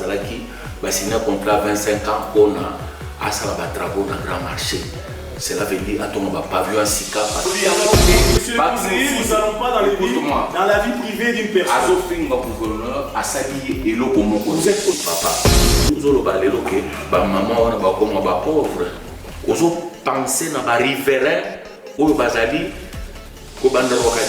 bazalaki signé un contrat 25 ans pour à ça la travaux dans grand marché. Cela veut dire à ton pavillon Sika. Monsieur le conseiller, nous n'allons pas dans la vie privée d'une personne. Vous êtes votre papa. Vous avez dit que maman est pauvre. Vous avez pensé à un riverain où vous avez dit que vous avez dit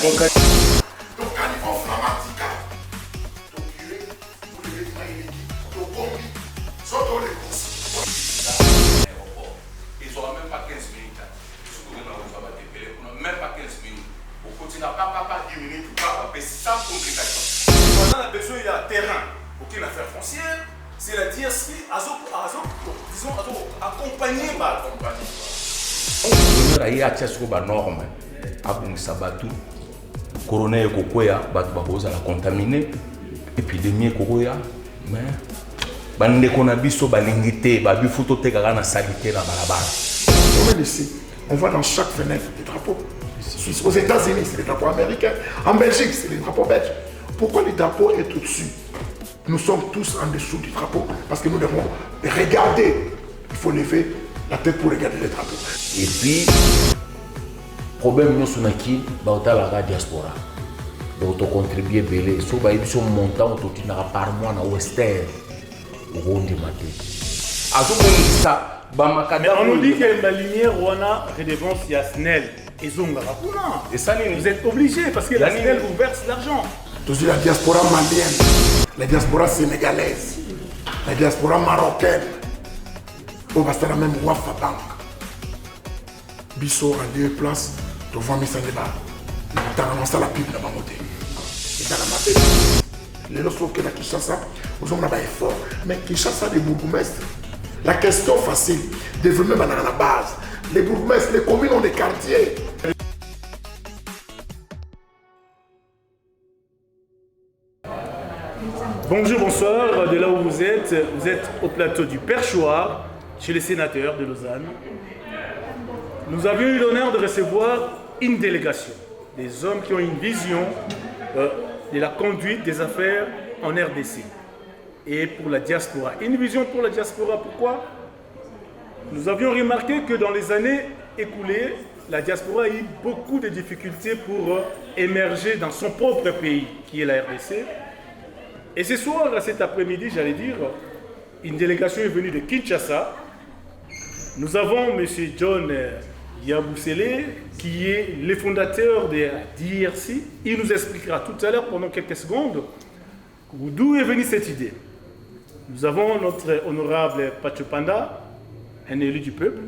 sans complication. Pendant la personne, il y a terrain, aucune affaire foncière, c'est la DSP, disons, accompagné par la compagnie. Il y a des normes. Sabatu, coroner Kokoya, Batbabosa la contaminé, épidémie Kokoya, mais bande qu'on a biso balingité, babu photothèque à la salité dans balabala. On va dans chaque fenêtre des drapeaux. Aux États-Unis, c'est les drapeaux américains. En Belgique, c'est les drapeaux belges. Pourquoi le drapeau est au-dessus? Nous sommes tous en dessous du drapeau parce que nous devons regarder. Il faut lever la tête pour regarder les drapeaux. Et puis, problème nous sommes qui dans la diaspora. Donc, on contribue belé. Si on a un montant, on a par mois dans Western. On a mais on nous dit que la lumière, on a redevance, il y a SNEL. Et ça, vous êtes obligés parce que la SNEL vous verse l'argent. Toujours la diaspora malienne, la diaspora sénégalaise, la diaspora marocaine. On va faire la même Wafa Bank. Bisso en deux places, devant Missaneba. Dans la pipe de la montée. Et dans la matinée. Les autres sauf que la Kinshasa, nous avons un effort. Mais Kinshasa, des bourgmestres. La question facile, développer dans la base. Les bourgmestres, les communes ont des quartiers. Bonjour, bonsoir, de là où vous êtes au plateau du Perchoir, chez les sénateurs de Lausanne. Nous avions eu l'honneur de recevoir une délégation, des hommes qui ont une vision de la conduite des affaires en RDC et pour la diaspora. Une vision pour la diaspora, pourquoi? Nous avions remarqué que dans les années écoulées, la diaspora a eu beaucoup de difficultés pour émerger dans son propre pays, qui est la RDC. Et ce soir, cet après-midi, j'allais dire, une délégation est venue de Kinshasa. Nous avons M. John Yabusele, qui est le fondateur de DRC. Il nous expliquera tout à l'heure, pendant quelques secondes, d'où est venue cette idée. Nous avons notre honorable Pachopanda, un élu du peuple,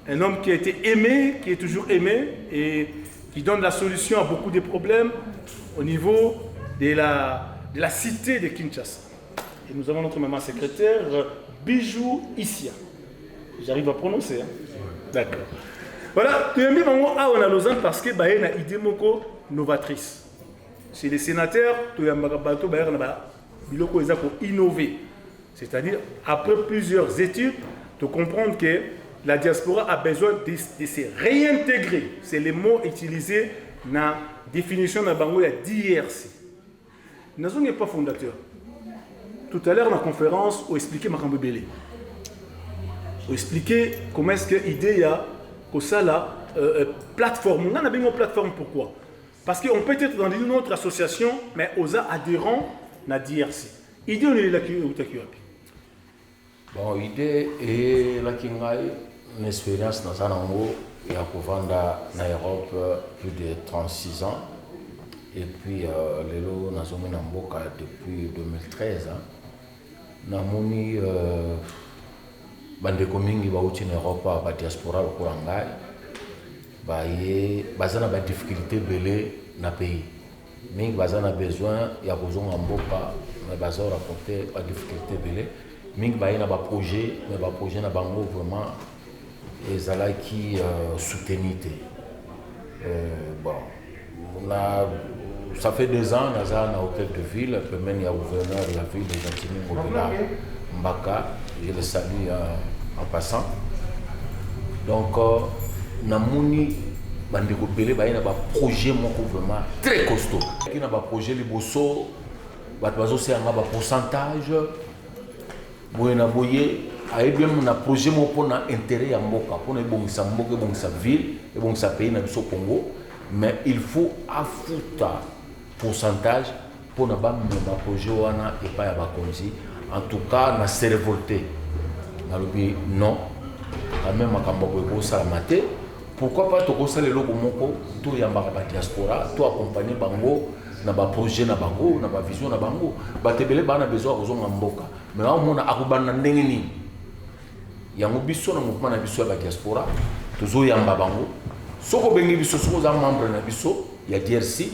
un homme qui a été aimé, qui est toujours aimé et qui donne la solution à beaucoup de problèmes au niveau de la cité de Kinshasa. Et nous avons notre maman secrétaire, Bijou Issia. J'arrive à prononcer. Hein? D'accord. Voilà, tu as mis mon A en Lausanne parce que bah, il y a une idée novatrice. Chez les sénateurs, tu as innover. C'est-à-dire, après plusieurs études, de comprendre que la diaspora a besoin de se réintégrer. C'est le mot utilisé dans la définition de la DRC. Nous ne sommes pas fondateurs. Tout à l'heure, dans la conférence, on a expliqué Makambo Belé. On a expliqué comment est-ce que l'idée a que ça la plateforme. On a une plateforme pourquoi? Parce qu'on peut être dans une autre association, mais on a adhérents à la DRC. L'idée, on est là qui bon, l'idée est là qu'il y a une expérience dans un endroit et à Kovanda, en Europe, plus de 36 ans. Et puis, les lots, nous sommes en Boka depuis 2013. Nous avons mis des communes qui sont en Europe, la diaspora, le Kurangay. Ils ont des difficultés dans le pays. Mais ils ont besoin, il y a besoin en Boka, mais ils ont rapporté des difficultés. Ming ba ina ba projet mais ba projet na bango vraiment ezala qui soutenité bon ça fait 2 ans on a un hôtel de ville même il y a gouverneur de la ville de Gentini Mobila Mbaka, je le salue en passant. Donc namuni bandeko belé ba ina ba projet moko vraiment très costaud qui na ba projet liboso ba bazo c'est un pourcentage boye na boye ayebi na projet mo pona intérêt ya mboka pona ebongisa mboka ebongisa ville ebongisa pays na biso Congo, mais il faut afuta pourcentage pona ba mema projet wana epa ya bakonzi. En tout cas na se révolter na lobi non quand même makambo boye ko salamate. Pourquoi pas to ko sala loko moko to yamba ba diaspora to accompagner bango na ba projet na bango na ba vision na bango batebele bana besoin kozonga mboka. Mais on mona akubana ndenge nini yango biso na mouvement na biso ya diaspora tozo yamba bango soko bengi biso soko za membre na biso ya DRC,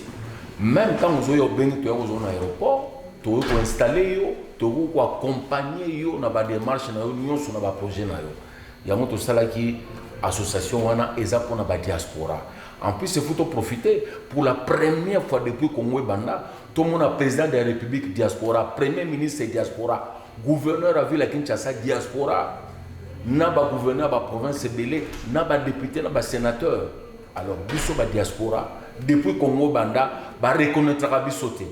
même quand vous avez bengi to yazo na aéroport to ko installer yo to ko accompagner yo na ba démarche na yo nyonso na ba projet na yo yango to sala ki association wana eza pour na ba diaspora. En plus il faut profiter pour la première fois depuis Congo banda tout le monde a président de la République diaspora, premier ministre diaspora, gouverneur à ville à Kinshasa diaspora, na ba gouverneur ba province belé, na ba député, na ba sénateur. Alors biso ba diaspora depuis Congo banda ba reconnaître ba bisoté.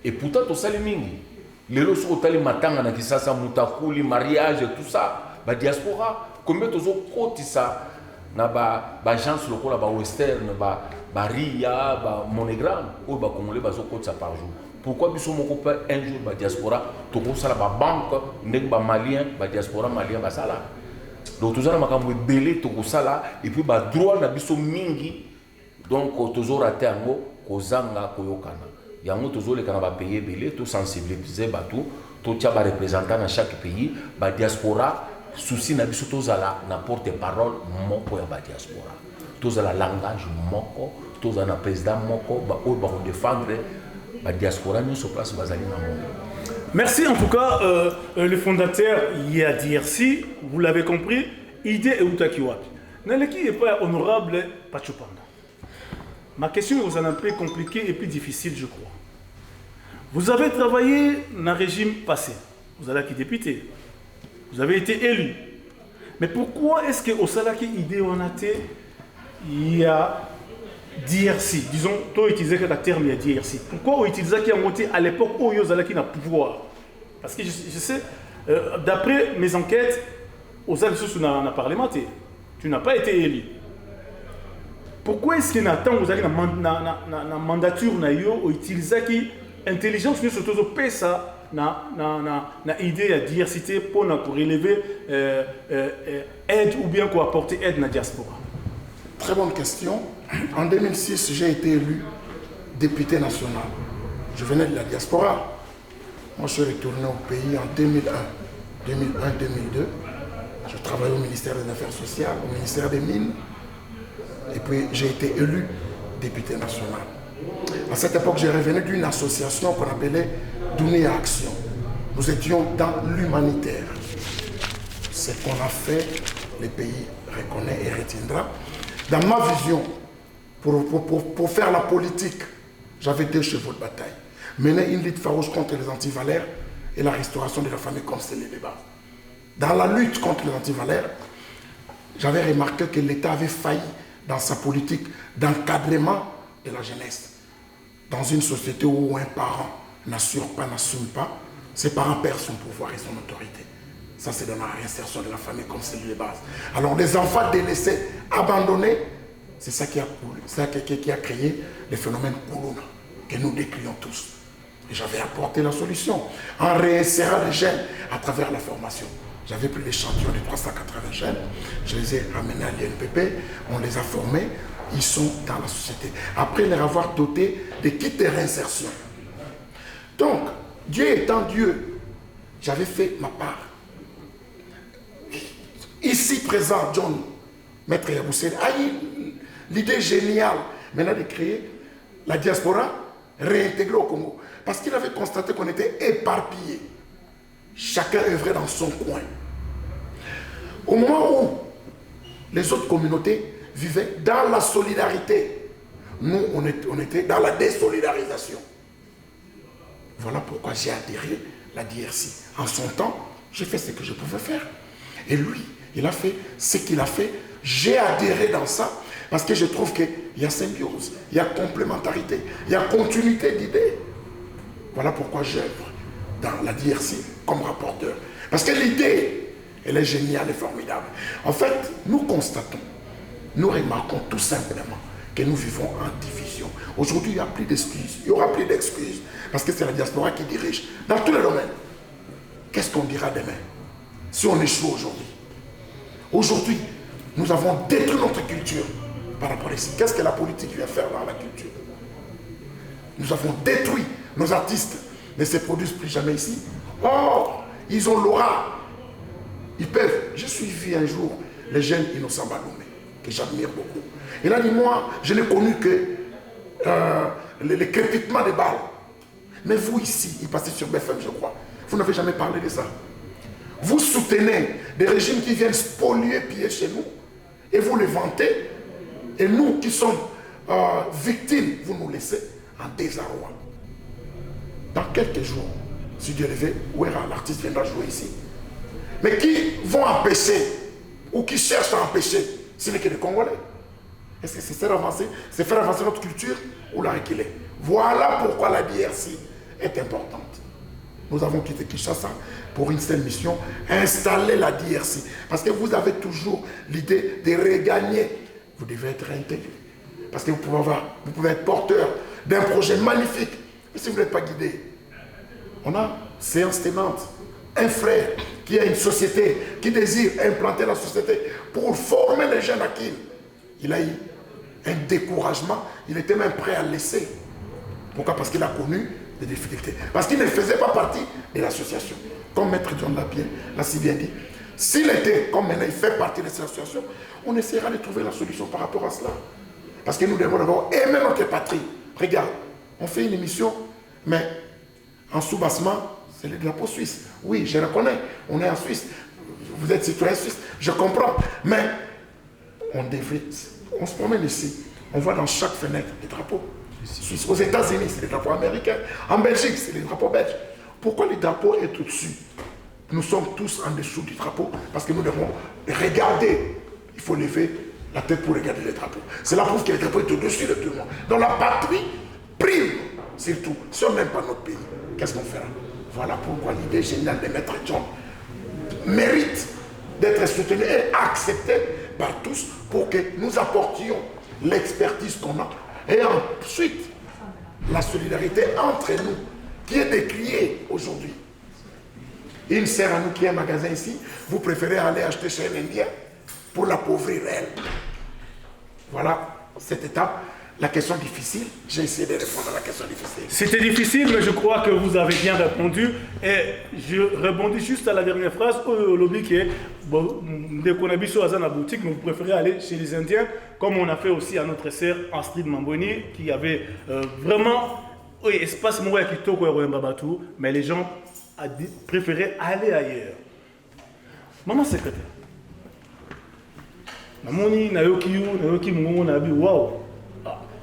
Et pourtant tout ça les mingi. Les lois sur tali matanga na Kinshasa mutakuli mariage tout ça ba diaspora combien tozo kotisa na ba agence lokola ba western ba ria ba monogramme ou ba congolais bazo kotisa par jour. Pourquoi biso moko pa un jour ba diaspora to ko sala ba banque ndeng ba malien ba diaspora malien ba sala. Donc tout ça makambo belé to ko sala et puis ba droit na biso mingi donc tozo raté yango kozanga koyokana. Yango tozo le kana ba payer belé to sensibiliser ba to tia ba représentant dans chaque pays ba diaspora souci na biso tozala na porte-parole moko ya ba diaspora. Tozala langage moko, tozala na président moko ba o ba défendre la diaspora nous sur place bazali na monde. Merci en tout cas le fondateur ya DRC, vous l'avez compris, idée et utakiwapi. Naleki est pas honorable Pachopanda. Ma question vous en un peu compliquée et plus difficile je crois. Vous avez travaillé dans le régime passé. Vous avez été député. Vous avez été élu. Mais pourquoi est-ce que au Salaki idée on a été il y a DRC, disons, tu as utilisé le terme DRC. Pourquoi on utilise qui a monté à l'époque où il y a qui pouvoir? Parce que je sais, d'après mes enquêtes, aux Alpes n'a parlementé. Tu n'as pas été élu. Pourquoi est-ce qu'il y a tant vous avez une mandature on utilise qui intelligence nous surtout ça na idée à diversité pour relever aide ou bien pour apporter aide à la diaspora. Très bonne question. En 2006, j'ai été élu député national. Je venais de la diaspora. Moi, je suis retourné au pays en 2001, 2001-2002. Je travaillais au ministère des Affaires sociales, au ministère des Mines. Et puis, j'ai été élu député national. À cette époque, j'ai revenu d'une association qu'on appelait Dounia Action. Nous étions dans l'humanitaire. Ce qu'on a fait, les pays reconnaissent et retiendra. Dans ma vision, pour faire la politique, j'avais deux chevaux de bataille. Mener une lutte farouche contre les antivalaires et la restauration de la famille comme c'est les débats. Dans la lutte contre les antivalaires, j'avais remarqué que l'État avait failli dans sa politique d'encadrement de la jeunesse. Dans une société où un parent n'assure pas, n'assume pas, ses parents perdent son pouvoir et son autorité. Ça, c'est dans la réinsertion de la famille comme cellule de base. Alors, les enfants délaissés, abandonnés, c'est ça qui a créé le phénomène Koulouna, que nous décrions tous. Et j'avais apporté la solution en réinsérant les jeunes à travers la formation. J'avais pris l'échantillon de 380 jeunes, je les ai ramenés à l'INPP, on les a formés, ils sont dans la société. Après les avoir dotés de kits de réinsertion. Donc, Dieu étant Dieu, j'avais fait ma part. Ici présent, John, Maître Yaboussé, a eu l'idée géniale maintenant de créer la diaspora réintégrée au Congo. Parce qu'il avait constaté qu'on était éparpillés. Chacun œuvrait dans son coin. Au moment où les autres communautés vivaient dans la solidarité, nous, on était dans la désolidarisation. Voilà pourquoi j'ai adhéré à la DRC. En son temps, j'ai fait ce que je pouvais faire. Et lui, il a fait ce qu'il a fait. J'ai adhéré dans ça parce que je trouve qu'il y a symbiose, il y a complémentarité, il y a continuité d'idées. Voilà pourquoi j'œuvre dans la DRC comme rapporteur. Parce que l'idée, elle est géniale et formidable. En fait, nous constatons, nous remarquons tout simplement que nous vivons en division. Aujourd'hui, il n'y a plus d'excuses. Il n'y aura plus d'excuses. Parce que c'est la diaspora qui dirige dans tous les domaines. Qu'est-ce qu'on dira demain si on échoue aujourd'hui? Aujourd'hui, nous avons détruit notre culture par rapport à ici. Qu'est-ce que la politique vient faire dans la culture? Nous avons détruit nos artistes. Ne se produisent plus jamais ici. Or, ils ont l'aura. Ils peuvent. J'ai suivi un jour les jeunes innocents Baloumé, que j'admire beaucoup. Il a dit, moi, je n'ai connu que les crépitements des balles. Mais vous ici, il passait sur BFM, je crois. Vous n'avez jamais parlé de ça. Vous soutenez des régimes qui viennent spolier, piller chez nous. Et vous les vantez. Et nous qui sommes victimes, vous nous laissez en désarroi. Dans quelques jours, si Dieu le veut, Ouera, l'artiste viendra jouer ici. Mais qui vont empêcher, ou qui cherchent à empêcher, ce n'est que les Congolais. Est-ce que c'est faire avancer notre culture ou la reculer? Voilà pourquoi la DRC est importante. Nous avons quitté Kinshasa pour une seule mission, installer la DRC. Parce que vous avez toujours l'idée de regagner. Vous devez être intégré. Parce que vous pouvez être porteur d'un projet magnifique. Mais si vous n'êtes pas guidé, on a séance tenante, un frère qui a une société, qui désire implanter la société pour former les jeunes à qui il a eu un découragement, il était même prêt à laisser. Pourquoi? Parce qu'il a connu des difficultés. Parce qu'il ne faisait pas partie de l'association. Comme Maître John l'a si bien dit, s'il était, comme maintenant il fait partie de cette association, on essaiera de trouver la solution par rapport à cela. Parce que nous devons d'abord aimer notre patrie. Regarde, on fait une émission, mais en sous-bassement, c'est le drapeau suisse. Oui, je reconnais, on est en Suisse. Vous êtes citoyen suisse, je comprends. Mais on se promène ici, on voit dans chaque fenêtre des drapeaux suisses. Aux États-Unis, c'est les drapeaux américains. En Belgique, c'est les drapeaux belges. Pourquoi le drapeau est au-dessus? Nous sommes tous en dessous du drapeau parce que nous devons regarder. Il faut lever la tête pour regarder le drapeau. Cela prouve que le drapeau est au-dessus de tout le monde. Donc la patrie prime, surtout, si on n'aime pas notre pays. Qu'est-ce qu'on fera? Voilà pourquoi l'idée géniale de Maître John mérite d'être soutenue et acceptée par tous pour que nous apportions l'expertise qu'on a. Et ensuite, la solidarité entre nous, qui est décriée aujourd'hui. Une sœur à nous qui a un magasin ici, vous préférez aller acheter chez un Indien pour l'appauvrir elle. Voilà cette étape. La question difficile, j'ai essayé de répondre à la question difficile. C'était difficile, mais je crois que vous avez bien répondu. Et je rebondis juste à la dernière phrase. Au lobby qui est, dès qu'on habite sur la boutique, mais vous préférez aller chez les Indiens, comme on a fait aussi à notre sœur Astrid Mamboni, qui avait vraiment, oui, espace mourir qui toko et Babatou, mais les gens préféraient aller ailleurs. Maman secrétaire. Namoni, Nayoki, Nayoki, Mungo, Nabi, waouh!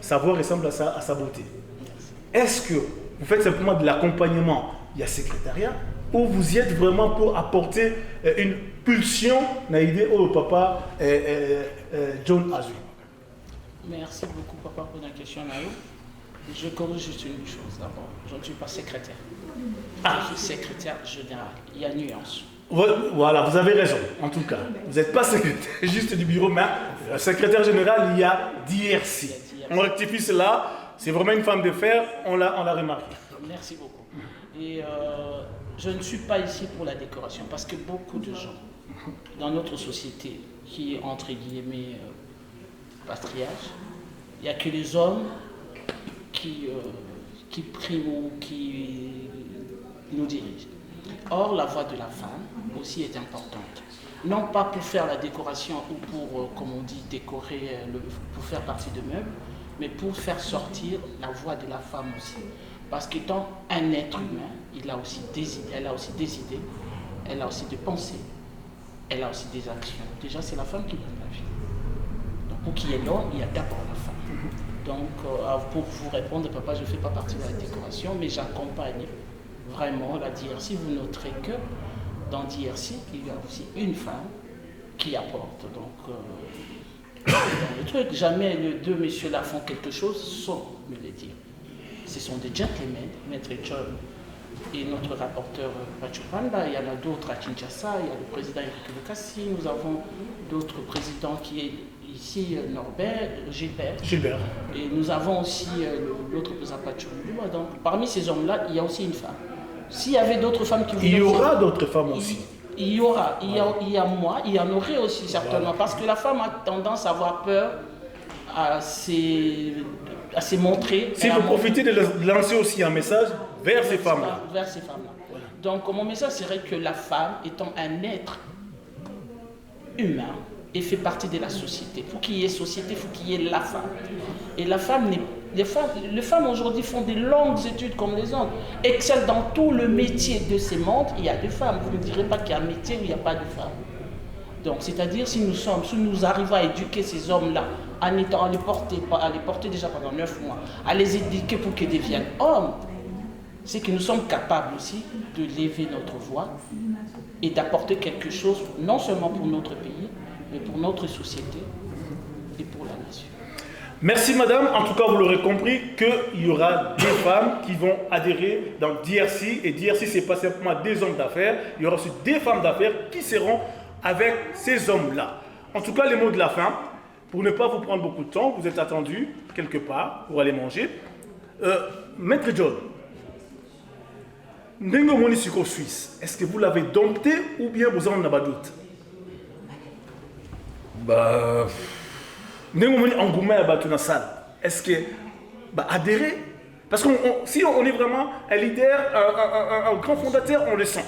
Sa voix ressemble à sa beauté. Est-ce que vous faites simplement de l'accompagnement, il y a secrétariat, ou vous y êtes vraiment pour apporter une pulsion, Naïdé, au papa John Azui? Merci beaucoup, papa, pour la question, Naïo. Je corrige juste une chose d'abord. Je ne suis pas secrétaire. Je suis secrétaire général. Il y a nuance. Voilà, vous avez raison, en tout cas. Vous n'êtes pas secrétaire juste du bureau, mais secrétaire général, il y a DRC. On rectifie cela, c'est vraiment une femme de fer, on l'a remarqué. Merci beaucoup. Et je ne suis pas ici pour la décoration, parce que beaucoup de gens dans notre société qui est entre guillemets patriarche, il n'y a que les hommes qui priment ou qui nous dirigent. Or, la voix de la femme aussi est importante. Non pas pour faire la décoration ou pour, comme on dit, décorer, pour faire partie de meubles, mais pour faire sortir la voix de la femme aussi. Parce qu'étant un être humain, elle a aussi des idées, elle a aussi des pensées, elle a aussi des actions. Déjà, c'est la femme qui donne la vie. Donc, pour qu'il y ait l'homme, il y a d'abord la femme. Donc, pour vous répondre, papa, je ne fais pas partie de la décoration, mais j'accompagne vraiment la DRC. Vous noterez que dans DRC, il y a aussi une femme qui apporte. Donc, dans le truc, jamais les deux messieurs là font quelque chose sans me le dire. Ce sont des gentlemen, Maître John et notre rapporteur Pachupanda. Il y en a d'autres à Kinshasa, il y a le président Eric Lukassi, nous avons d'autres présidents qui est ici, Norbert, Gilbert. Et nous avons aussi l'autre président Pachupanda. Donc parmi ces hommes-là, il y a aussi une femme. S'il y avait d'autres femmes qui voulaient... Il y aura d'autres femmes aussi. Il y aura, il y a moi, il y en aurait aussi certainement, parce que la femme a tendance à avoir peur à se montrer. Si vous profitez de lancer aussi un message vers ces femmes-là. Vers ces femmes-là. Voilà. Donc mon message serait que la femme, étant un être humain, et fait partie de la société. Il faut qu'il y ait société, il faut qu'il y ait la femme. Et la femme n'est... Les femmes aujourd'hui font des longues études comme les hommes, excellent dans tout le métier de ces mondes. Il y a des femmes. Vous ne direz pas qu'il y a un métier où il n'y a pas de femmes. Donc, c'est-à-dire si nous arrivons à éduquer ces hommes-là, à les porter déjà pendant 9 mois, à les éduquer pour qu'ils deviennent hommes, c'est que nous sommes capables aussi de lever notre voix et d'apporter quelque chose, non seulement pour notre pays, mais pour notre société et pour la nation. Merci madame, en tout cas vous l'aurez compris qu'il y aura des femmes qui vont adhérer dans DRC, et DRC c'est pas simplement des hommes d'affaires, il y aura aussi des femmes d'affaires qui seront avec ces hommes-là. En tout cas les mots de la fin, pour ne pas vous prendre beaucoup de temps, vous êtes attendu quelque part pour aller manger. Maître John, Ndengo Monisiko Suisse, est-ce que vous l'avez dompté ou bien vous en avez pas doute? Bah... Est-ce que adhérer? Parce que si on est vraiment un leader, un grand fondateur, on le sent.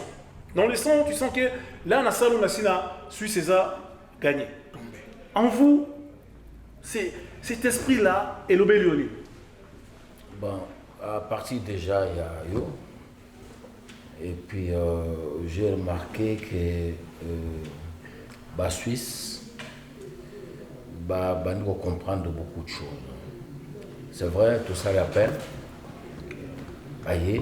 Dans le sens, tu sens que là, Nassalo Nassina, Suisse a gagné. En vous, cet esprit-là est l'obélioli. Bon, à partir déjà, il y a yo. Et puis, j'ai remarqué que la Suisse, nous comprendre beaucoup de choses. C'est vrai, tout ça l'appelle. Aïe.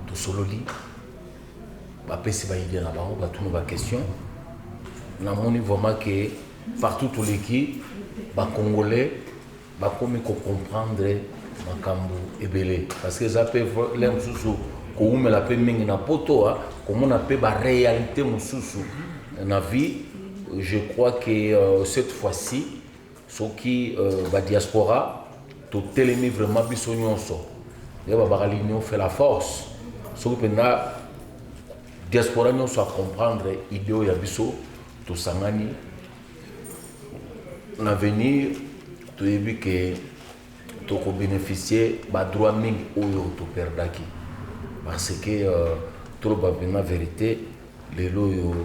Tout solo lit. Si il y a toutes nos questions. Nous avons vraiment que partout tous les qui, les Congolais, comme comprendre Makambu et Belé. Parce que ça peut l'aimer sous comme on l'appelle na poto, comme on appelle la réalité mususu. Na vie, je crois que cette fois-ci, ceux qui la diaspora, tout télémi vraiment biso nyonso. L'union fait la force. Ceux qui la diaspora nyonso à comprendre idéo ya biso, tout sangani. En avenir, tu as vu que tu peux bénéficier de droits ming ou tu perds. Parce que trop la vérité, les loyaux,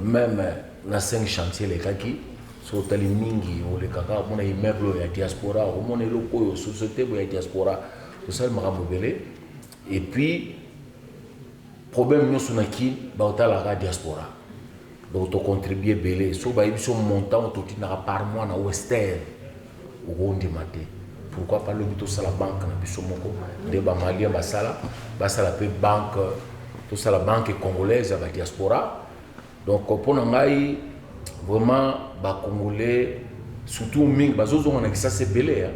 même dans 5 chantiers, les kaki, sont les mingi, ou les kaka, on a immeuble, il y a diaspora, on a locaux, société, il y a diaspora, tout ça, je et puis, problème, nous sommes qui, la diaspora. Donc, tu contribues belé. Si tu as un montant, tu as par mois dans Western, ou on pourquoi pas le but de la banque na biso moko de ba malien basala pe banque tout ça la banque congolaise la diaspora. Donc pour ngai vraiment ba congolais surtout ming bazozo on a ça c'est belé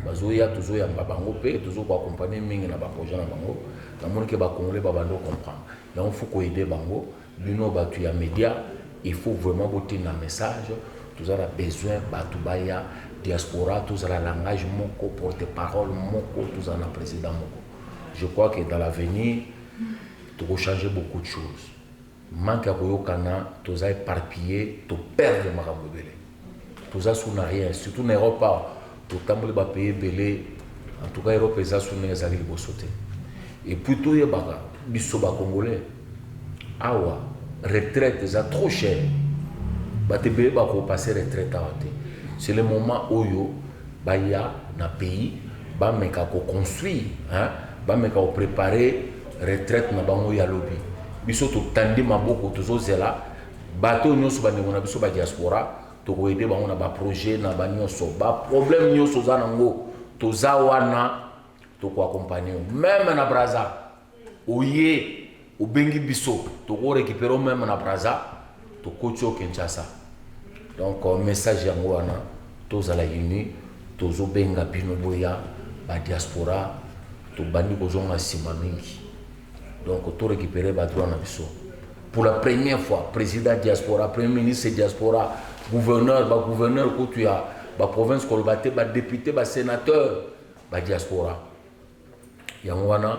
bazo ya toujours ya bango pe toujours ko accompagner ming na ba projet na bango na moni que ba congolais ba bando comprendre. Donc il faut ko aider bango bino ba tu ya média, il faut vraiment botter un message tout ça a besoin ba tu baya diaspora, tout ça, le langage, moko, porte-parole, moko, tout ça, le président moko. Je crois que dans l'avenir, tu vas changer beaucoup de choses. Manque à Koyokana, tout ça éparpillé, tu perds le marabouélé. Tout ça, ça n'a rien. Surtout en Europe, tout le temps, tu vas payer belé. En tout cas, l'Europe, ça, ça n'a rien sauter. Et puis, tout le monde, les Congolais, awa, retraite, c'est trop cher. Tu vas passer retraite à c'est le moment où il y a un pays qui construit, qui préparer la retraite dans le lobby. Il faut que beaucoup de choses là. Bateau nous sommes dans la diaspora, pour aider dans un projet, dans un problème nous sommes dans tout ça pour accompagner. Même na Braza, où il y a bengi biso, pour récupérer même na Braza, pour coacher au Kinshasa. Donc message yangoana. Tous à la uni, tous au benga bino boya, la diaspora, to bandi kozonga sima mingi. Donc, to récupérer ba droit na biso. Pour la première fois, président diaspora, premier ministre diaspora, gouverneur, tu as la province kolbate, ba député, ba sénateur, ba diaspora. Yangwana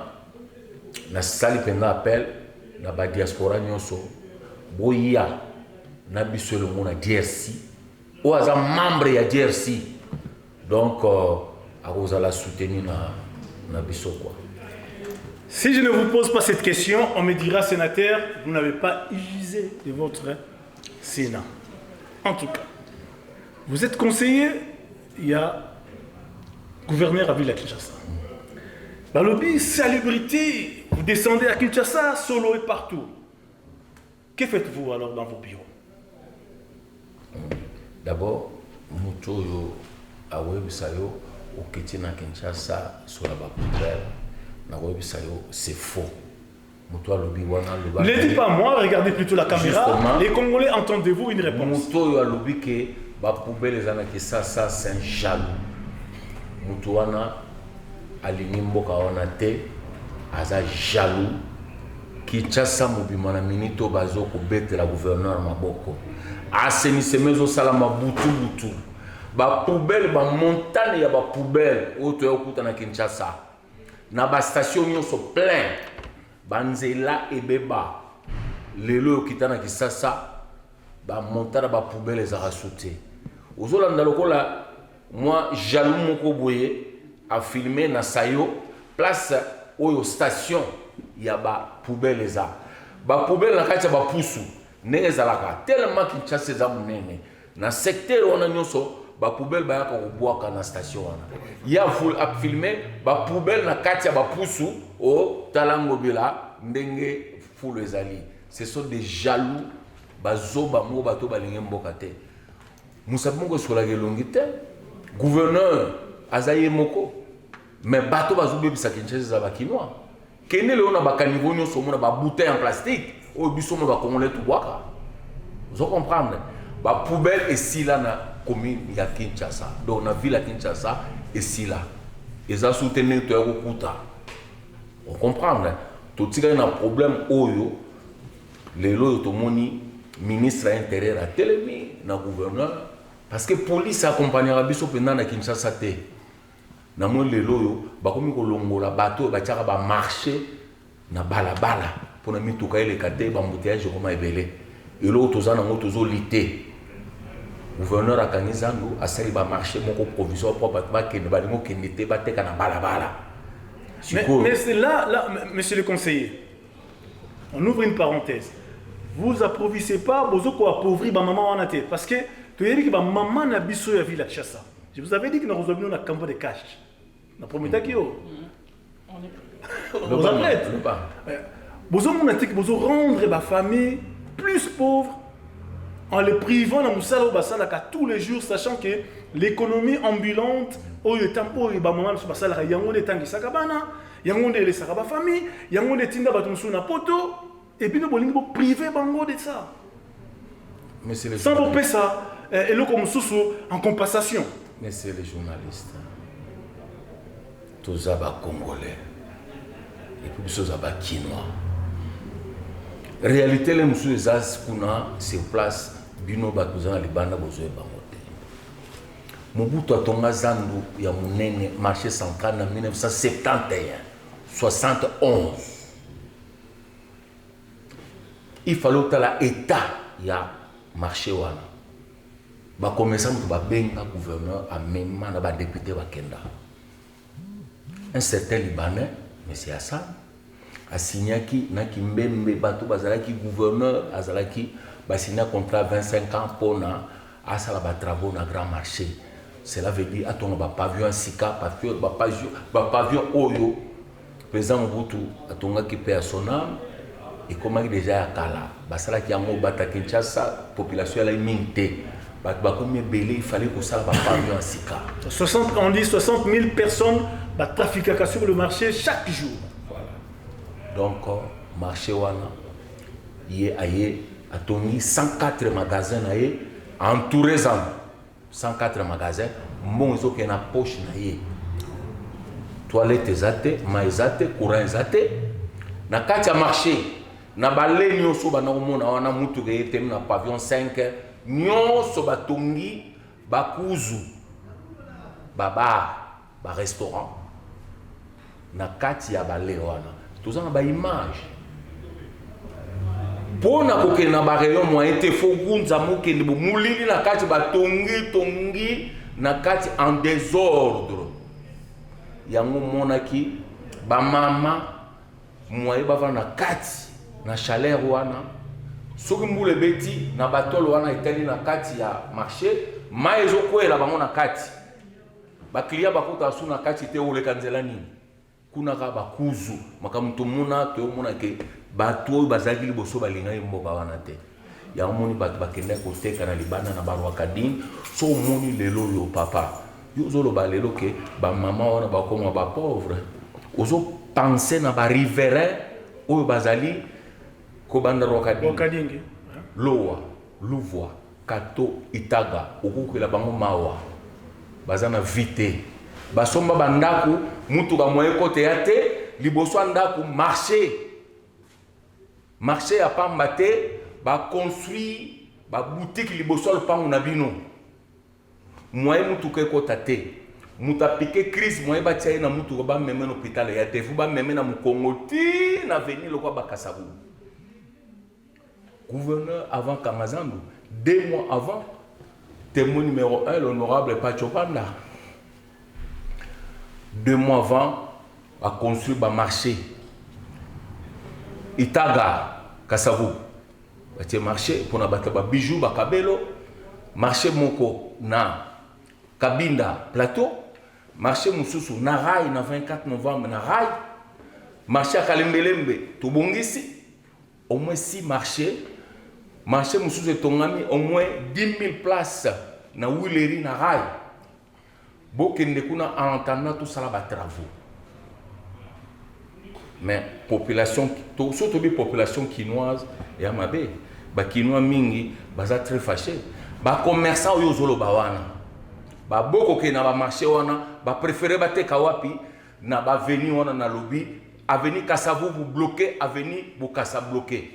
na sali penga appel na ba diaspora nyonso boya na biso le mona DRC ou aza membre ya DRC. Donc à vous la soutenir na biso quoi. Si je ne vous pose pas cette question, on me dira, sénateur, vous n'avez pas usé de votre Sénat. En tout cas, vous êtes conseiller, il y a gouverneur à Ville Kinshasa. Balobi, salubrité, vous descendez à Kinshasa, Solo et partout. Que faites-vous alors dans vos bureaux? D'abord, nous avons au Ketina Kinshasa sur la poubelle. C'est faux. Ne dites pas moi, regardez plutôt la caméra. Justement, les Congolais, entendez-vous une réponse? Ça c'est un jaloux. Moutouana alinimboka onate aza jaloux. Kinshasa mobimana minito bazo ko bete la gouverneur maboko. Assainissement salama butu. Ba poubelle ba montagne ya ba poubelle oto yokuta na Kinshasa. Na ba station nyonso plein. Banzela ebeba. Lelo yokita na Kinshasa ba montagne ba poubelle za rasouté. Ozolanda lokola moi jaloux moko boye a filmé na sayo place oyo station ya ba poubelle za. Ba poubelle na kati ba pusu ndenge ezalaka tellement Kinshasa eza munene. Na secteur wana nyonso ba poubelle ba yaka kobwaka na station wana. Ya full a filmé ba poubelle na kati ya ba pusu o talango bila ndenge full ezali. Ce sont des jaloux bazoba mo bato balinge mboka te. Musabongo sola gelongi te. Gouverneur azaye moko mais bato bazobebisa Kinshasa za bakinois. Kene le on a ba caniveau nyonso mona ba bouteille en plastique o biso mo ba congolais tout boaka. Vous comprenez? Ba poubelle ici là na commune ya Kinshasa. Donc na ville à Kinshasa ici là. Eza soutenir to yokuta. On comprend là. To tika na problème oyo lelo to moni ministre intérieur à Telemi na gouverneur parce que police accompagnera biso pendant na Kinshasa te. Na mo lelo yo ba komi ko longola bato ba tiaka ba marcher na balabala pour na mituka ile kate ba embouteillage ko ma ebele. Elo tozana ngo tozo lité. Gouverneur a kanizango asali ba marché moko provisoire pour ba ke ba lingo kenete ba teka na balabala. Mais c'est là, monsieur le conseiller, on ouvre une parenthèse. Vous approvissez pas vos autres appauvrir ma maman en athée. Parce que tu as dit que ma maman n'a pas vu la ville à Kinshasa. Je vous avais dit que nous avons un campo de cash. La première qui est où? Vous avez vous avez rendre ma famille plus pauvre en les privant dans Moussala Basalaka tous les jours, sachant que l'économie ambulante, au tempo, il y a un moment où il y a un temps qui s'acabana, il y a un temps qui s'acaba famille, il y a un temps qui s'acaba poto, et puis nous avons privé bango de ça. Sans vous payer ça, et le comme sous en compensation. Mais c'est les journalistes. Tous les Congolais. Et puis tous les Kinois. Réalité, les moussous les As-Kuna, sur place, Bino Bakuzan, les Banda Bozoé Bangote. Mobutu Atonga Zandu, il y a mon marché central en 1971, 71. Il fallait que l'État y a marché wana. Ba commerçant ba benga gouverneur a même ba député ba kenda. Un certain Libanais, monsieur Hassan, a signé qui na kimbembe bato bazalaki gouverneur azalaki ba signé contrat 25 ans pour na asala ba travaux na grand marché. Cela veut dire atonga ba pavillon sika, ba pavillon oyo. Président Mobutu atonga ki paie son âme. Et comment il déjà à Kala, basala qui a mon bata Kinshasa, population elle est mintée. Il fallait que ça va pas en sika. On dit 60 000 personnes trafiquent sur le marché chaque jour. Voilà. Donc marché wana, il y a 104 magasins entourés en 104 magasins. Mon zo qui na poche na toilette ezate, ma ezate, courant ezate. Na kati ya marché, na balé nyonso bana komona wana mutu ke etem na pavillon 5, nyonso batongi bakuzu, baba, ba restaurant. Na kati ya balé wana, tozanga ba image. Pona koke na ba rayon moyen te fogunza mokende bo mulili na kati tongi na kati en désordre. Yango monaki ba mama moyen bava na kati na chaleur wana soki mbule beti na batolo wana etali na kati ya marché mai ezokwela bango na kati ba client bakota su na kati te oleka nzela nini kuna ka bakuzu makamuto muna te omona ke bato bazaki liboso balinga mboka wana te ya omoni bato bakende koteka na libanda na barwa kadin so omoni lelo yo papa yo zoloba lelo ke ba mama wana bakoma ba pauvre ozo penser na ba riverain oyo bazali ko banda rokadingi lowa luvwa kato itaga okukela bango mawa bazana vite basomba bandaku mutu ba moye kote ya te liboso ndaku marché ya pamba te ba construit ba boutique liboso lupango na bino moye mutu ke kota te muta piqué crise moye ba tia na mutu ko ba meme na hôpital ya te fu ba meme na mukongoti na venir lokwa bakasabu gouverneur avant Kamazandu 2 mois avant témoin numéro 1 l'honorable Pacho Panda 2 mois avant a construit ba marché Itaga Kasavu batie marché pour na bata ba bijoux ba kabelo marché moko na Kabinda plateau marché mususu na Rai na 24 novembre na Rai marché à Kalembelembe to bongisi au moins 6 marché mususu etongami au moins 10 000 places na Wileri na Rai bokende kuna en entendant tout ça la travaux mais population surtout les population quinoise et amabe ba quinois mingi baza très fâché ba commerçant oyo zolo bawana ba boko ke na ba marché wana ba préférer ba teka wapi na ba veni wana na lobby avenue Kasavu vous bloquer avenue Bokassa bloquer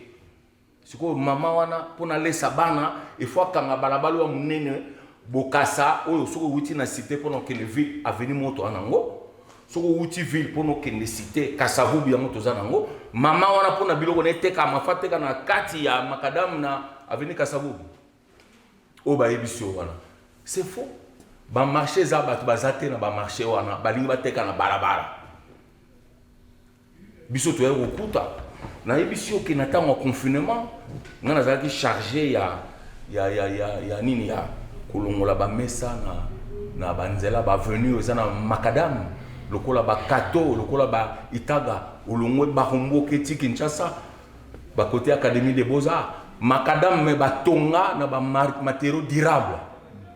siko mama wana pona lesa bana il faut kanga balabalo wa munene Bokassa oyo soko wuti na cité pona que le ville avenue moto anango soko wuti ville pona que ne cité Kasavu bi moto zanango mama wana pona biloko ne teka mafate kana kati ya makadam na avenue Kasavu o ba ebisio wana c'est faux ba marché za bato bazate na ba marché wana balingi bateka na barabara biso to okuta na ebisio ke na tango confinement ngana zaki chargé ya nini ya kolongola ba mesa na banzela ba venu za na makadam lokola ba kato lokola ba itaga olongwe ba rombo keti Kinshasa ba côté académie des beaux-arts makadam me batonga na ba matériaux durables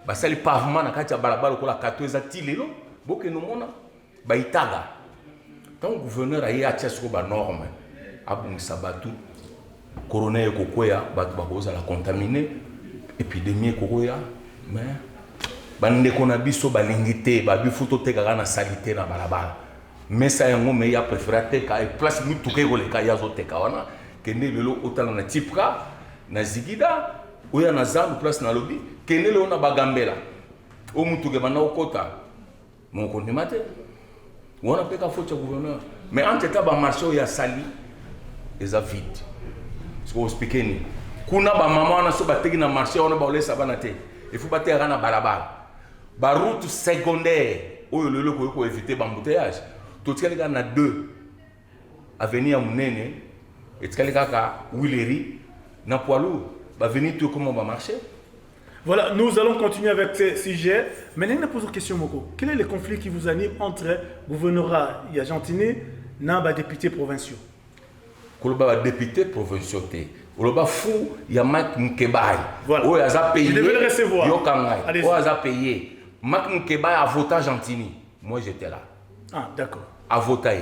basali pavement na kati ya balabala lokola kato eza tilelo boke no mona ba itaga tant gouverneur ayi atia soko ba norme abungisa batu corona ekokwea batu bakoza la contaminer épidémie ekokwea mais bandeko na biso balingi te babifuto tekaka na salité na balabala mesa yango me ya préféré teka e place mutuka ekoleka ya zoteka wana kende lelo otala na tipka na zigida oya na zandu place na lobby kende lelo na bagambela o mutuka bana okota moko ndimate wana peka faute gouverneur mais en tête ba marché ya sali eza vide ce qu'on expliquer kuna ba mama wana so bateki na marché wana ba olesa bana te il faut bateka na balabala ba route secondaire oyo lelo ko éviter ba embouteillage to tkeleka na 2 avenue Munene et tkeleka ka Wileri na poilu ba venir tout comment va marcher. Voilà, nous allons continuer avec ce sujet. Maintenant, nous posons une question, Moko. Quel est le conflit qui vous anime entre gouvernorat et Argentine et députés provinciaux? Koloba député provinciaux te. Koloba fou ya Mak Mkebai. Voilà. Oyo aza payé. Je devais le recevoir. Yo kangai. Oyo aza payé. Mak Mkebai a voté Argentine. Moi j'étais là. Ah, d'accord. A voté.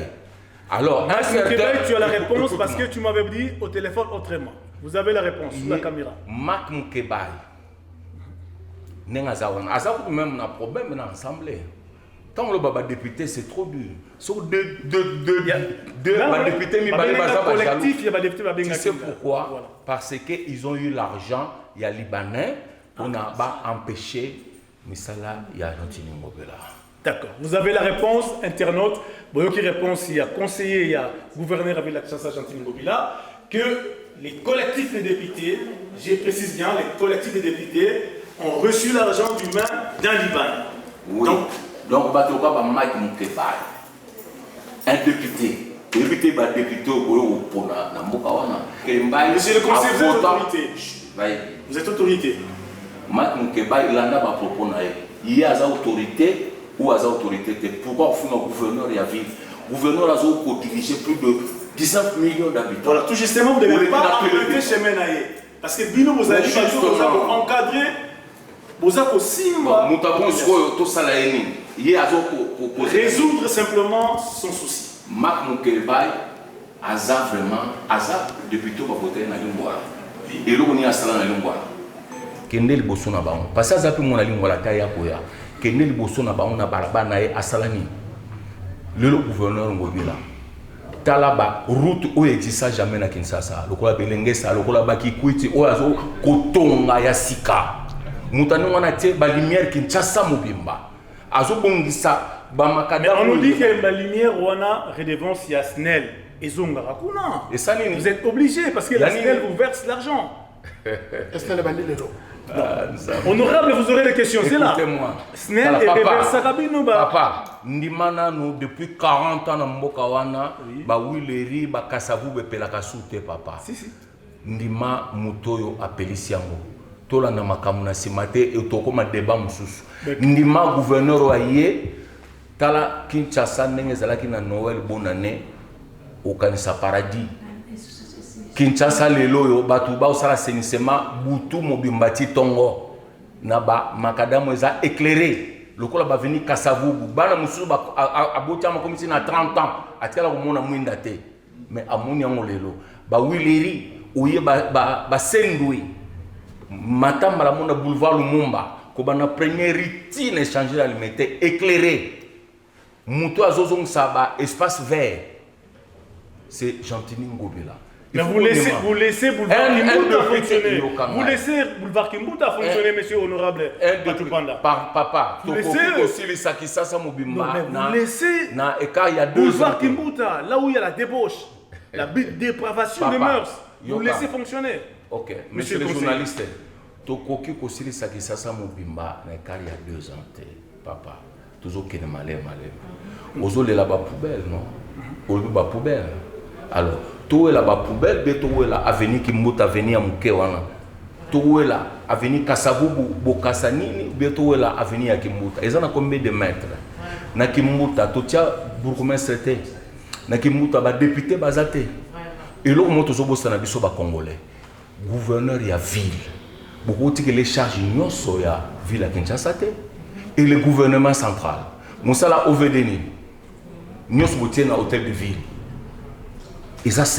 Alors, Mak Mkebai, tu as la réponse parce que tu m'avais dit au téléphone autrement. Vous avez la réponse sur la caméra. Mak Mkebai. Nenga zawana. Asa même na problème na assemblée. Tant que le député, c'est trop dur. Sur deux députés, tu sais pourquoi? Voilà. Parce qu'ils ont eu l'argent, il y a Libanais, on n'a pas empêché, mais ça là, il y a Jean-Tini Ngobila. D'accord. Vous avez la réponse, internaute. Bon, qui réponse, il y a conseiller, il y a gouverneur avec la Kinshasa Jean-Tini Ngobila, que les collectifs des députés, je précise bien, les collectifs des députés ont reçu l'argent du main d'un Libanais. Oui. Donc, Mike Moukebaï, un député, député au Pona, Monsieur le conseiller, vous êtes autorité. Vous êtes autorité. Mike Moukebaï, il en a pas proposé. Il y a des autorités ou des autorités. Pourquoi on fait un gouverneur et à ville? Le gouverneur a dirigé plus de 19 millions d'habitants. Voilà, tout justement, vous ne devez pas emprunter chez Menaye. Parce que Bino, vous avez encadré. Vous avez aussi résoudre simplement son souci. Marc Moukebaï, Aza vraiment, Aza depuis tout va voter dans l'Ingwala. Et là on y a ça dans l'Ingwala. Kendel Bosona Baon. Parce que ça peut mon Ingwala Taya Koya. Kendel Bosona Baon na baraba na Asalani. Le gouverneur Ngobila. Talaba route où existe jamais na Kinshasa. Le kola Belengesa, le kola Baki Kwiti, Oazo Kotonga Yasika. Moutani wana te ba lumière Kinshasa mobimba. Azo bongisa ba makada. On nous dit que la lumière wana redevance ya SNEL et Zonga Rakuna. Et ça vous êtes obligé parce que la SNEL vous verse l'argent. SNEL bandi le dos. Honorable, vous aurez des questions, c'est là. Écoutez-moi. SNEL et reverse Rabino ba. Papa, ndimana nous depuis 40 ans na mboka wana ba wileri ba kasavu be pelaka soute papa. Si. Ndima mutoyo apelisi yango. Tola na makamuna simate et tokoma débat mususu. Ndima gouverneur aye tala Kinshasa ndenge zalaki na Noël bonne année au kanisa paradis. Kinshasa lelo yo batu ba osala assainissement butu mobimbati tongo na ba makadamu eza éclairé. Lokola ba veni Kasavubu bana mususu ba abota makomisi na 30 ans atikala komona mwinda te. Mais amoni yango lelo ba wileri oye ba sendui Matamba la monde boulevard Lumumba, qu'on a première routine échanger alimentaire éclairé. Mouto azozong saba espace vert. C'est Jean-Tini Ngobila. Mais vous laissez boulevard Kimbuta fonctionner. Vous laissez boulevard Kimbuta fonctionner, monsieur honorable. Papa, vous laissez boulevard Kimbuta, là où il y a la débauche, la dépravation des mœurs. Vous laissez fonctionner. Ok, monsieur le journaliste, Tokoki Kosili Sakisasa Mobimba, il y a 2 ans, papa, toujours qu'il est malin. Ozo le là-bas poubelle, non? Ozo la poubelle. Alors, tout est là-bas poubelle, mais tout est là, avenue Kimbuta, avenue Amukewana. Tout est là, avenue Kasavubu, Bokasanini, mais tout est là, avenue Kimbuta. Ils ont combien de mètres? Na Kimbuta, tout tient bourgmestre, na Kimbuta, député Bazate. Et là, on toujours bossé na biso ba Congolais. Gouverneur y a ville. Beaucoup de les charges n'y sont ya ville à Kinshasa et le gouvernement central. Moussala Ovedeni. Nous sommes à l'hôtel de ville. Ils ont 50-50.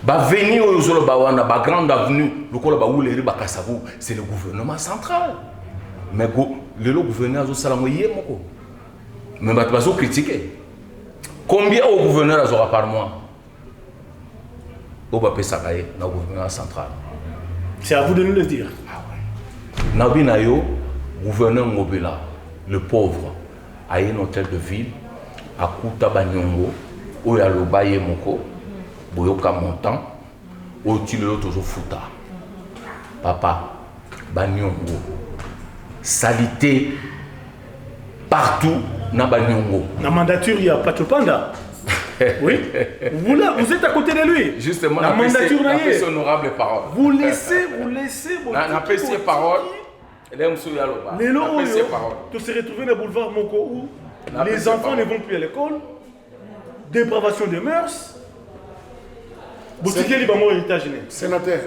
Bah venir aux Zolobawana, bah grande avenue, le col bah où les riba Kassavou, c'est le gouvernement central. Mais le gouverneur a salamoyé moko. Mais bah tu vas critiquer. Combien au gouverneur azora par mois? Au Sakaye, dans le gouvernement central. C'est à vous de nous le dire. Ah ouais. Nabinayo, gouverneur Ngobila, le pauvre, a un hôtel de ville, à Kouta Banyongo, où il y a le Baye Moko, Boyoka Montant, où il y a toujours Fouta. Papa, Banyongo, salité partout dans Banyongo. Dans la mandature, il y a Pachopanda. Oui, vous êtes à côté de lui. Justement, la mandature n'a pas honorable parole. Vous laissez n'a pas ses paroles. Les lots, tu se retrouves dans le boulevard Moko où les enfants ne vont plus à l'école, dépravation des mœurs. Sénateur,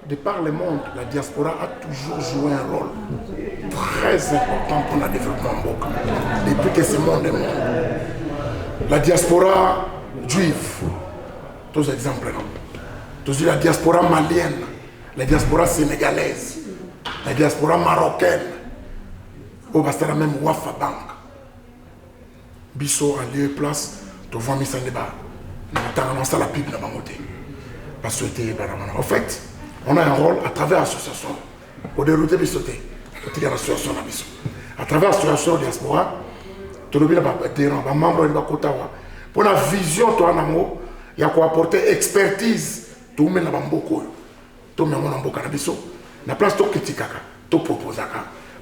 de par le monde, la diaspora a toujours joué un rôle très important pour le développement Mboka. Depuis que ce monde est monde. La diaspora juive, tous exemples, tous la diaspora malienne, la diaspora sénégalaise, la diaspora marocaine, au bastara même Wafa Bank. Bisso en lieu et place, tu vois, mis en débat. Nous avons lancé la pipe dans ma côté. Parce que en fait, on a un rôle à travers l'association. Au dérouler Bissoté, l'association à travers l'association de diaspora, tu le as membre de la Kotawa. Pour la vision, tu as il y a quoi apporter expertise. Tu mets la bamboko. Tu mets mon ambo cannabis. La place, tu critiques, tu proposes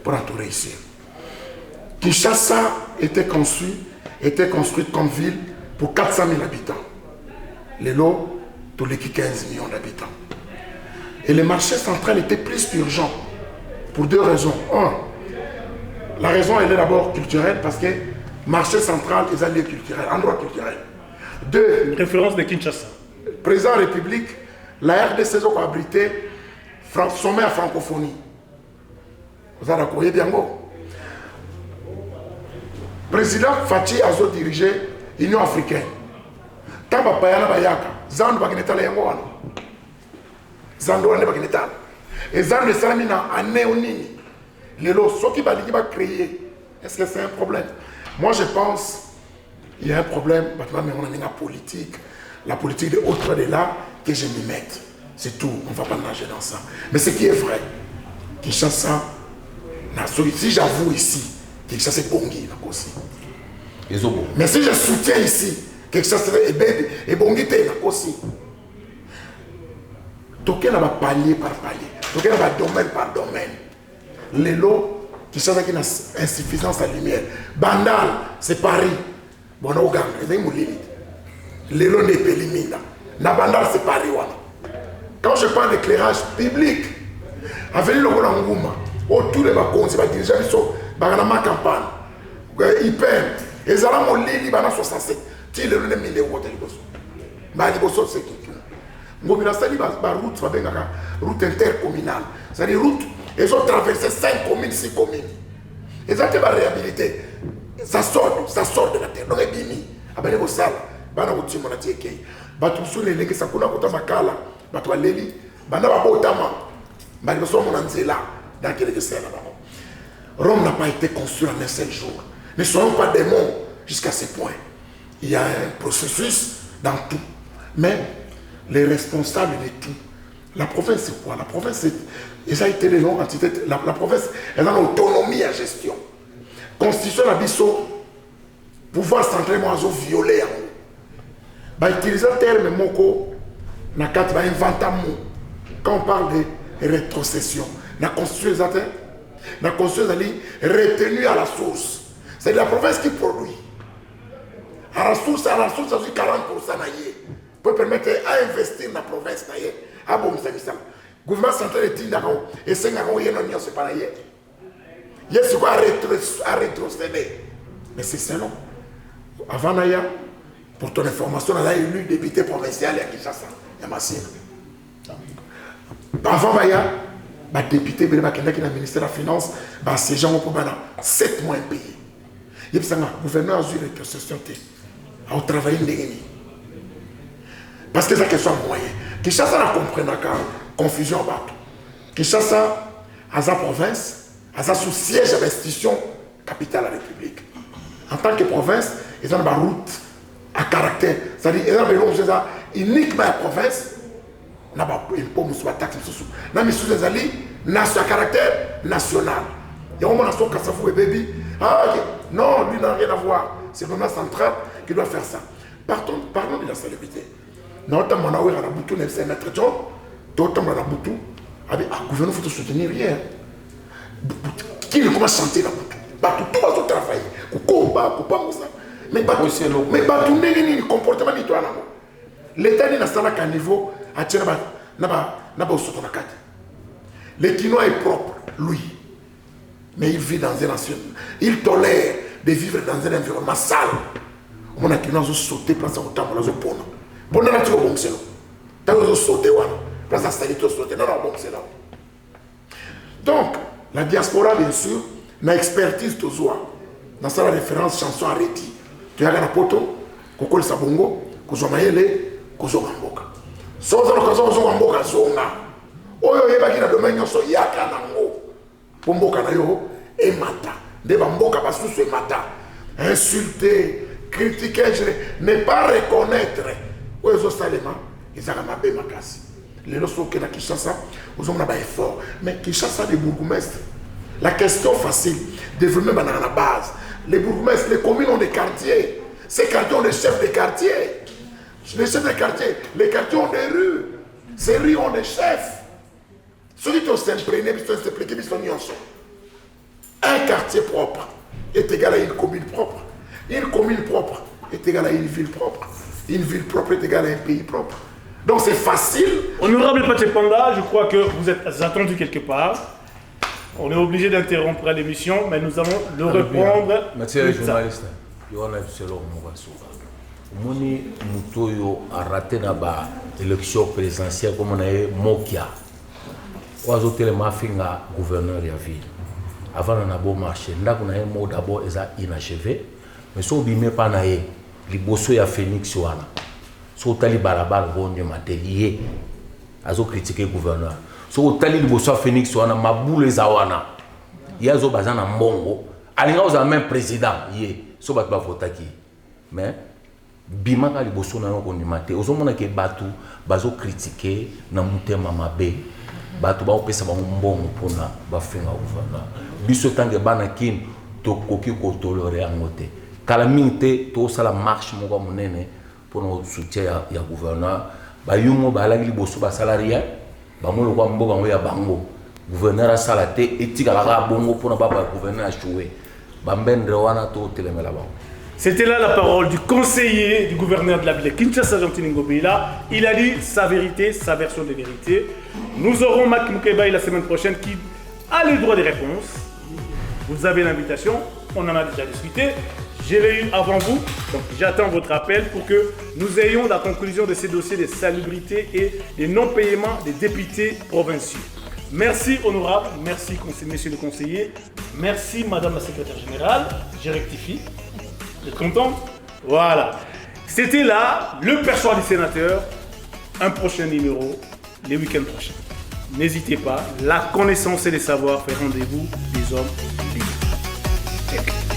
pour tout réussir. Kinshasa était construite comme ville pour 400 000 habitants. Les lots, tous les 15 millions d'habitants. Et le marché central était plus urgent pour deux raisons. Un, la raison elle est d'abord culturelle parce que marché central est un lieu culturel, endroit culturel. Deux, Une référence de Kinshasa. président de la République, la RDC a abrité sommet à francophonie. Vous avez accueilli bien beau. Président Fachi a dirigé l'Union africaine. Tant que Payana Bayaka, Zando Bagineta Yangoana. Zando Ane Bagineta. Et Zando Salamina a néonini. Les lots, ceux qui va créer. Est-ce que c'est un problème? Moi je pense qu'il y a un problème, mais on a mis la politique de autre de là que je m'y mette. C'est tout, on ne va pas nager dans ça. Mais ce qui est vrai, Kinshasa, si j'avoue ici, Kinshasa est Bongi aussi. Mais si je soutiens ici, Kinshasa est Bongi aussi. Toquer là palier par palier, toquer là domaine par domaine. Les lots, Kinshasa qui a insuffisance à lumière. Bandal, c'est Paris. Bon, on a les lots n'est pas éliminés. Bandal, c'est Paris. Quand je parle d'éclairage public, avec le Ngouma, autour de ma conseil, les dirigeants sont dans ma campagne, hyper, et ça là mon lit, 67, tu le donnes 1000 euros de l'Ibosso. Mais l'Ibosso, c'est qui? Ngomina Sali, route intercommunale. C'est-à-dire route, ils ont traversé 5 communes, 6 communes. Ils ont été réhabilités. Ça sort de la terre. Donc, ils ont mis, après les salles, ils ont dit, mon ati ekei. Batu sous les légués, ça coule à côté de Makala. Batu à l'Eli, bana ba botama. Bani ba so mon anzela. Dans quel est là là. Rome n'a pas été construit en un seul jour. Ne soyons pas démons jusqu'à ce point. Il y a un processus dans tout. Mais les responsables de tout. La province, c'est quoi? La province, ils ont été les longues entités. La province, elle a une autonomie à gestion. Constitution la biso, pouvoir central, moi, ils violé. Bah, utiliser le terme moko, na kat va inventer un mot. Quand on parle de rétrocession, la constitution est retenue à la source. C'est la province qui produit. À la source, ça dit 40% peut permettre à investir dans la province. Ah bon, c'est ça. Le gouvernement central est d'accord. Et c'est un peu de c'est pas là. Il y a ce qu'on a rétrocédé. Mais c'est ça, non. Avant Naya, pour ton information, on a élu député provincial à Kinshasa. Il y a Massine. Avant Naya, le député qui est dans le ministère de la Finance, ces gens ont 7 mois payés. Il y a le gouverneur a eu rétrocession. Il a travaillé en déni. Parce que c'est une question de moyens. Kinshasa n'a compris la confusion en bateau. Kinshasa, à sa province, à sa sous-siège à l'institution capitale de la République. En tant que province, ils ont une route à caractère. C'est-à-dire, ils ont une route uniquement à la province. Ils ont une taxe. Ils ont une à caractère national. Il y a un nation Kassafou et Baby. Ah, ok. Non, lui n'a rien à voir. C'est le gouvernement central qui doit faire ça. Parlons de la célébrité. Notre mon à la boutou, c'est maître John. D'autres dans la boutou, le gouvernement faut soutenir rien. Qui ne commence à chanter la boutou? Tout va se travailler. Mais tout n'est pas comportement ni toi. L'État n'est pas à un niveau à tirer au soutien. Le Quinois est propre, lui. Mais il vit dans un ancien. Il tolère de vivre dans un environnement sale. On a Quinois sauté place au temps pour la zone. Bon, on a tiré au bon selo. T'as sauté, place à salito sauté. Non, bon selo. Donc, la diaspora, bien sûr, n'a expertise toujours. Dans sa référence, chanson arrêtée. Tu as un poto, Kokol Sabongo, Kozo Mayele, Kozo Gamboka. Sans l'occasion, Kozo Gamboka, Zonga. Oyo Yeba qui a domaine, Yoso Yaka Nango. Pomboka Nayo, et Mata. Des bamboka basusu et mata. Insulter, critiquer, ne pas reconnaître. Où ils ont salema, ils ont ma bé makasi. Les lorsqu'on est à Kinshasa, ils ont un effort. Mais Kinshasa, les bourgmestres, la question facile, développer dans la base. Les bourgmestres, les communes ont des quartiers. Ces quartiers ont des chefs de quartier. Les chefs de quartier, les quartiers ont des rues. Ces rues ont des chefs. Ceux qui sont imprégnés, ils sont impliqués, ils sont ensemble. Un quartier propre est égal à une commune propre. Une commune propre est égale à une ville propre. Une ville propre est égale à un pays propre. Donc c'est facile. Honorable Pache Panda, je crois que vous êtes attendu quelque part. On est obligé d'interrompre l'émission, mais nous allons le reprendre. Monsieur le journaliste, il y a Moni Mutoyo a raté l'élection présidentielle comme on a eu Mokia. On a ajouté le mafinga gouverneur de la ville. Avant on a beau marché, on a eu mot d'abord inachevé, mais si on ne pas na ye, les bosso ya Phoenix wana. Si on tali barabara on ne matériel, azo critiquer gouverneur. Si on tali les bosso ya Phoenix wana maboule zawana. Ya zo bazana mbongo, alinga oza même président ye, so bat ba votaki. Mais bimaka liboso na yo kondima te ozomona ke bato bazo critiquer na mutema mabe bato baopesa bango mbongo mpona bafenga gouverneur biso tange bana kini tokoki kotolere yango te kala mingi te tosala marche moko monene mpona soutien ya gouverneur bayungo balaki liboso basalaria bango lokwa mboka yango ya bango gouverneur asala te etikalaka bongo mpona baba gouverneur achoue bambendre wana totelemela bango. C'était là la parole du conseiller du gouverneur de la ville de Kinshasa, Jean-Tini Ngobila. Il a dit sa vérité, sa version de vérité. Nous aurons Mak Moukebaï la semaine prochaine qui a le droit des réponses. Vous avez l'invitation, on en a déjà discuté. Je l'ai eu avant vous, donc j'attends votre appel pour que nous ayons la conclusion de ces dossiers de salubrité et des non-paiements des députés provinciaux. Merci honorable, merci messieurs les conseillers, merci madame la secrétaire générale, je rectifie. Vous êtes content? Voilà. C'était là le perchoir du sénateur. Un prochain numéro, les week-ends prochains. N'hésitez pas, la connaissance et les savoirs fait rendez-vous des hommes libres.